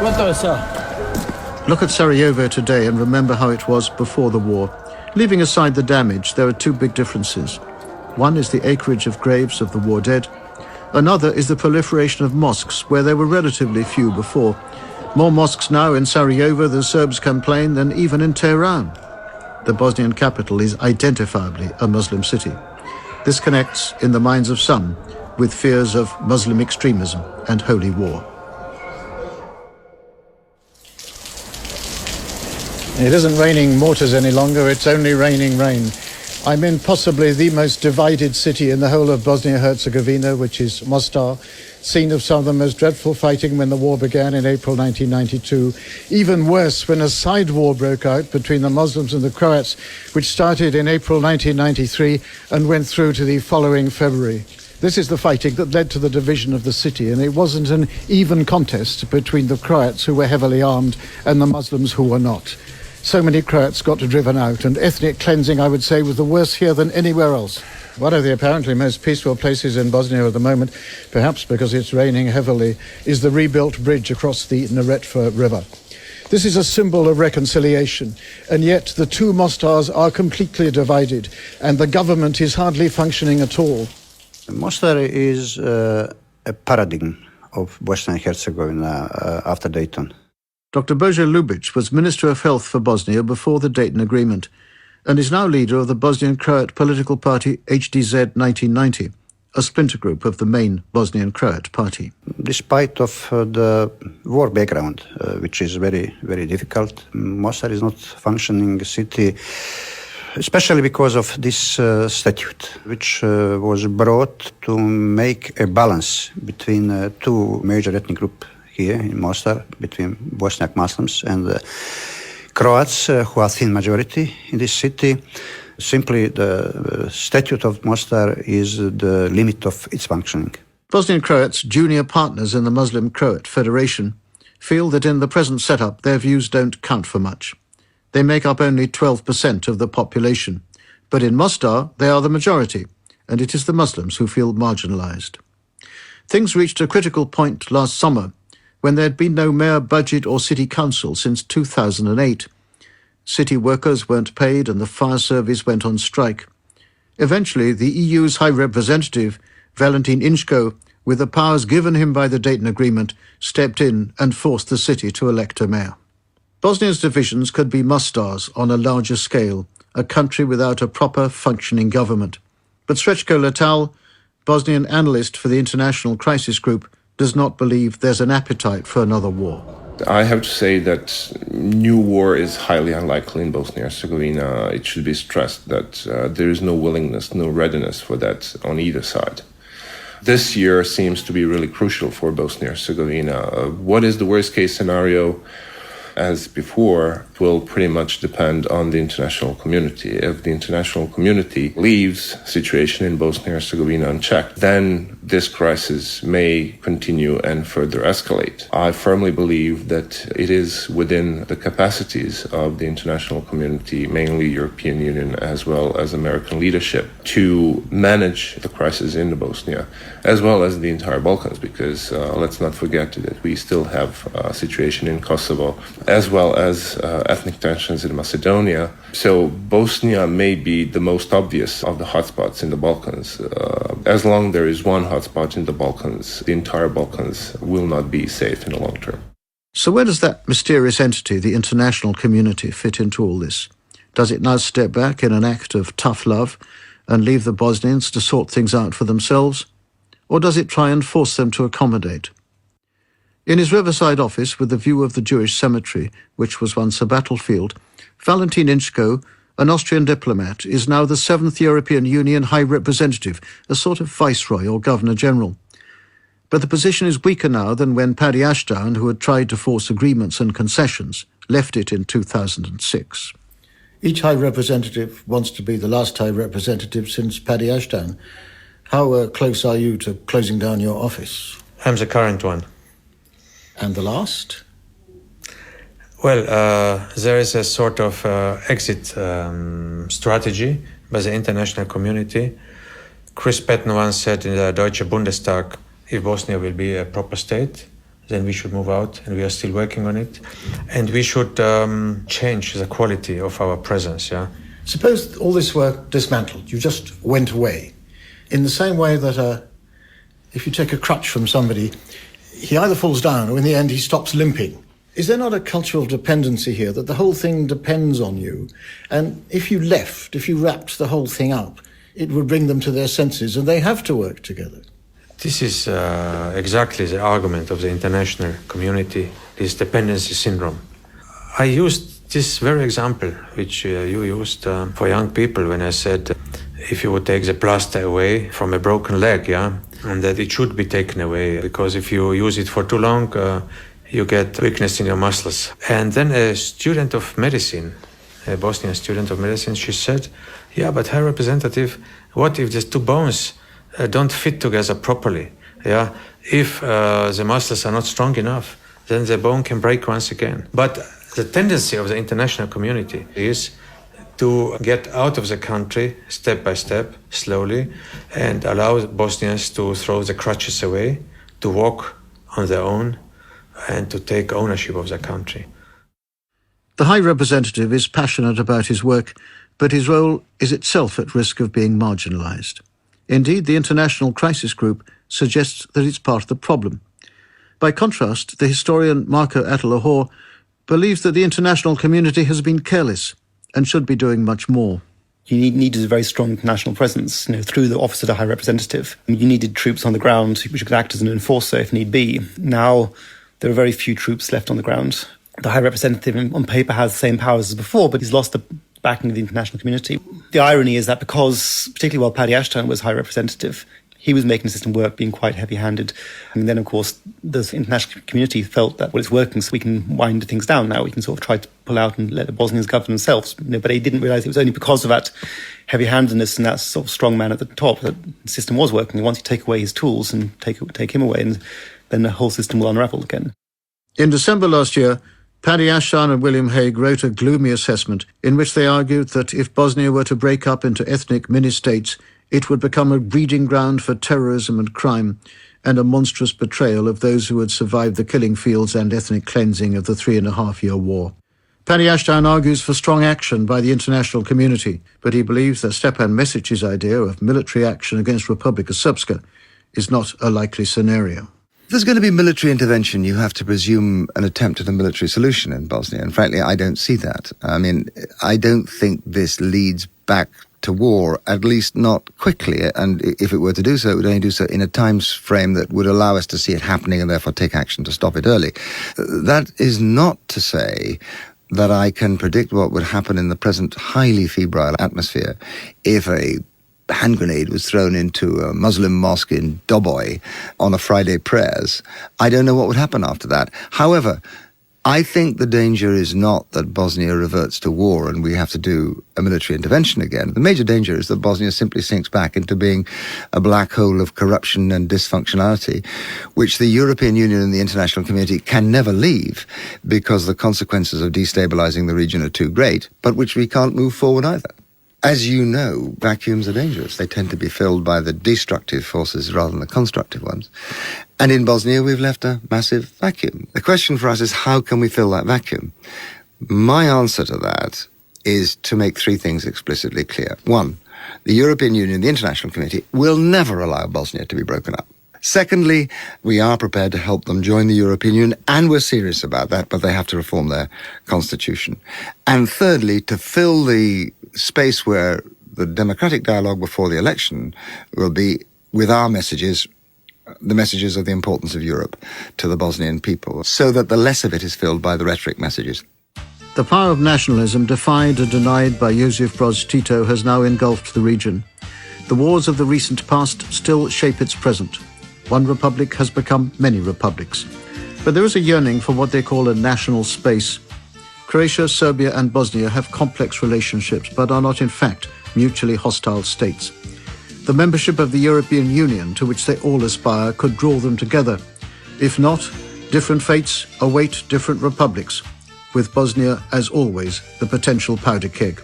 Look at Sarajevo today and remember how it was before the war. Leaving aside the damage, there are two big differences. One is the acreage of graves of the war dead. Another is the proliferation of mosques, where there were relatively few before. More mosques now in Sarajevo, the Serbs complain, than even in Tehran. The Bosnian capital is identifiably a Muslim city. This connects, in the minds of some, with fears of Muslim extremism and holy war. It isn't raining mortars any longer, it's only raining rain. I'm in possibly the most divided city in the whole of Bosnia-Herzegovina, which is Mostar, scene of some of the most dreadful fighting when the war began in April 1992. Even worse when a side war broke out between the Muslims and the Croats, which started in April 1993 and went through to the following February. This is the fighting that led to the division of the city, and it wasn't an even contest between the Croats, who were heavily armed, and the Muslims, who were not. So many Croats got driven out, and ethnic cleansing, I would say, was the worse here than anywhere else. One of the apparently most peaceful places in Bosnia at the moment, perhaps because it's raining heavily, is the rebuilt bridge across the Neretva River. This is a symbol of reconciliation, and yet the two Mostars are completely divided, and the government is hardly functioning at all. Mostar is a paradigm of Bosnia and Herzegovina after Dayton. Dr. Božo Ljubić was Minister of Health for Bosnia before the Dayton Agreement and is now leader of the Bosnian Croat political party HDZ 1990, a splinter group of the main Bosnian Croat party. Despite of the war background, which is very, very difficult, Mostar is not functioning city, especially because of this statute, which was brought to make a balance between two major ethnic groups here in Mostar, between Bosniak Muslims and the Croats, who are thin majority in this city. Simply the statute of Mostar is the limit of its functioning. Bosnian Croats, junior partners in the Muslim Croat Federation, feel that in the present setup their views don't count for much. They make up only 12% of the population, but in Mostar they are the majority, and it is the Muslims who feel marginalized. Things reached a critical point last summer when there had been no mayor, budget or city council since 2008. City workers weren't paid and the fire service went on strike. Eventually, the EU's High Representative, Valentin Inzko, with the powers given him by the Dayton Agreement, stepped in and forced the city to elect a mayor. Bosnia's divisions could be Mostar's on a larger scale, a country without a proper functioning government. But Srećko Letal, Bosnian analyst for the International Crisis Group, does not believe there's an appetite for another war. I have to say that new war is highly unlikely in Bosnia-Herzegovina. It should be stressed that there is no willingness, no readiness for that on either side. This year seems to be really crucial for Bosnia-Herzegovina. What is the worst-case scenario? As before, will pretty much depend on the international community. If the international community leaves the situation in Bosnia-Herzegovina unchecked, then this crisis may continue and further escalate. I firmly believe that it is within the capacities of the international community, mainly European Union as well as American leadership, to manage the crisis in Bosnia, as well as the entire Balkans, because let's not forget that we still have a situation in Kosovo, as well as ethnic tensions in Macedonia. So Bosnia may be the most obvious of the hotspots in the Balkans. As long as there is one hotspot in the Balkans, the entire Balkans will not be safe in the long term. So where does that mysterious entity, the international community, fit into all this? Does it now step back in an act of tough love and leave the Bosnians to sort things out for themselves? Or does it try and force them to accommodate? In his riverside office with the view of the Jewish cemetery, which was once a battlefield, Valentin Inzko, an Austrian diplomat, is now the 7th European Union High Representative, a sort of viceroy or governor-general. But the position is weaker now than when Paddy Ashdown, who had tried to force agreements and concessions, left it in 2006. Each High Representative wants to be the last High Representative since Paddy Ashdown. How close are you to closing down your office? I'm the current one. And the last? Well, there is a sort of exit strategy by the international community. Chris Patton once said in the Deutsche Bundestag, if Bosnia will be a proper state, then we should move out, and we are still working on it. And we should change the quality of our presence, yeah. Suppose all this were dismantled, you just went away. In the same way that if you take a crutch from somebody, he either falls down or in the end he stops limping. Is there not a cultural dependency here, that the whole thing depends on you? And if you left, if you wrapped the whole thing up, it would bring them to their senses and they have to work together. This is exactly the argument of the international community, this dependency syndrome. I used this very example which you used for young people when I said if you would take the plaster away from a broken leg, yeah, and that it should be taken away because if you use it for too long, you get weakness in your muscles. And then a student of medicine, a Bosnian student of medicine, she said, yeah, but High Representative, what if these two bones don't fit together properly? Yeah, if the muscles are not strong enough, then the bone can break once again. But the tendency of the international community is to get out of the country step by step, slowly, and allow Bosnians to throw the crutches away, to walk on their own, and to take ownership of their country. The High Representative is passionate about his work, but his role is itself at risk of being marginalised. Indeed, the International Crisis Group suggests that it's part of the problem. By contrast, the historian Marco Attalahor believes that the international community has been careless and should be doing much more. You needed a very strong international presence, through the Office of the High Representative. You needed troops on the ground which could act as an enforcer if need be. Now, there are very few troops left on the ground. The High Representative on paper has the same powers as before, but he's lost the backing of the international community. The irony is that because, particularly while Paddy Ashton was High Representative, he was making the system work, being quite heavy-handed. And then, of course, the international community felt that, well, it's working, so we can wind things down now. We can sort of try to pull out and let the Bosnians govern themselves. But they didn't realise it was only because of that heavy-handedness and that sort of strong man at the top that the system was working. And once you take away his tools and take him away, and then the whole system will unravel again. In December last year, Paddy Ashton and William Hague wrote a gloomy assessment in which they argued that if Bosnia were to break up into ethnic mini-states, it would become a breeding ground for terrorism and crime and a monstrous betrayal of those who had survived the killing fields and ethnic cleansing of the 3.5-year war. Paddy Ashton argues for strong action by the international community, but he believes that Stepan Mesic's idea of military action against Republika Srpska is not a likely scenario. If there's going to be military intervention, you have to presume an attempt at a military solution in Bosnia. And frankly, I don't see that. I mean, I don't think this leads back to war, at least not quickly. And if it were to do so, it would only do so in a time frame that would allow us to see it happening and therefore take action to stop it early. That is not to say that I can predict what would happen in the present highly febrile atmosphere if a hand grenade was thrown into a Muslim mosque in Doboj on a Friday prayers. I don't know what would happen after that. However, I think the danger is not that Bosnia reverts to war and we have to do a military intervention again. The major danger is that Bosnia simply sinks back into being a black hole of corruption and dysfunctionality, which the European Union and the international community can never leave because the consequences of destabilizing the region are too great, but which we can't move forward either. As you know, vacuums are dangerous. They tend to be filled by the destructive forces rather than the constructive ones. And in Bosnia, we've left a massive vacuum. The question for us is, how can we fill that vacuum? My answer to that is to make three things explicitly clear. One, the European Union, the international community, will never allow Bosnia to be broken up. Secondly, we are prepared to help them join the European Union, and we're serious about that, but they have to reform their constitution. And thirdly, to fill the space where the democratic dialogue before the election will be with our messages, the messages of the importance of Europe to the Bosnian people, so that the less of it is filled by the rhetoric messages. The power of nationalism, defied and denied by Josip Broz Tito, has now engulfed the region. The wars of the recent past still shape its present. One republic has become many republics. But there is a yearning for what they call a national space. Croatia, Serbia and Bosnia have complex relationships, but are not in fact mutually hostile states. The membership of the European Union, to which they all aspire, could draw them together. If not, different fates await different republics, with Bosnia, as always, the potential powder keg.